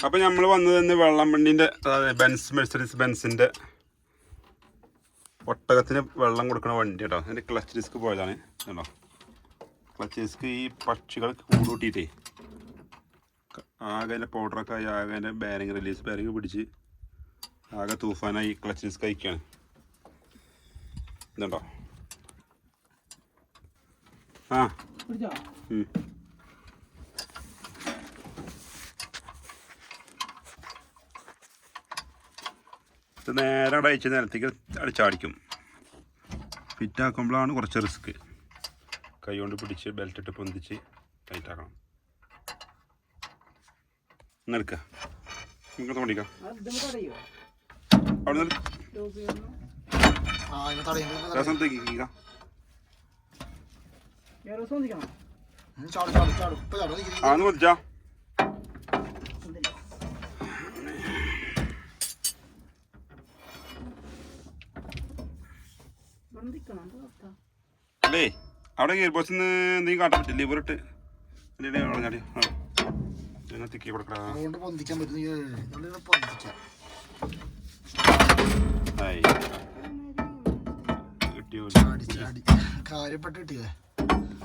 അപ്പോൾ നമ്മൾ വന്നത് ഇന്ന് വെള്ളം വണ്ടീൻ്റെ മെഴ്സീഡീസ് ബെൻസിൻ്റെ ഒട്ടകത്തിന് വെള്ളം കൊടുക്കുന്ന വണ്ടി കേട്ടോ. അതിൻ്റെ ക്ലച്ച് ഡിസ്ക് പോയതാണ് കേട്ടോ. ക്ലച്ച് ഡിസ്ക് ഈ പക്ഷികൾ കൂടൂട്ടിയിട്ടേ ആകെ അതിൻ്റെ പൗഡറൊക്കെ ആയി ആകെ അതിൻ്റെ ബാരിങ് റിലീസ് ബാരിങ് പിടിച്ച് ആകെ തൂഫാനായി ക്ലച്ച് ഡിസ്ക് അയക്കുകയാണ്. ഇതുണ്ടോ? ആ ഇത് നേരെ അവിടെ അയച്ച് നിലത്തേക്ക് അടിച്ചാടിക്കും. ഫിറ്റാക്കുമ്പോഴാണ് കുറച്ച് റിസ്ക്. കൈ കൊണ്ട് പിടിച്ച് ബെൽറ്റിട്ട് പൊന്തിച്ച് ടൈറ്റാക്കണം. എന്നെടുക്കുക നിങ്ങൾക്ക് തോണ്ടിക്കാം. അവിടെ രസത്തേക്ക് ആന്ന് പൊതിച്ചാ അല്ലേ. അവിടെ ഗിയർ ബോക്സിൽ നിന്ന് എന്തെങ്കിലും കാട്ടാൻ പറ്റില്ല. ലിവറിട്ട് കളഞ്ഞാടി തിക്കി കൊടുക്കാം. കിട്ടിയോ? കാര്യപ്പെട്ടിട്ടില്ലേ?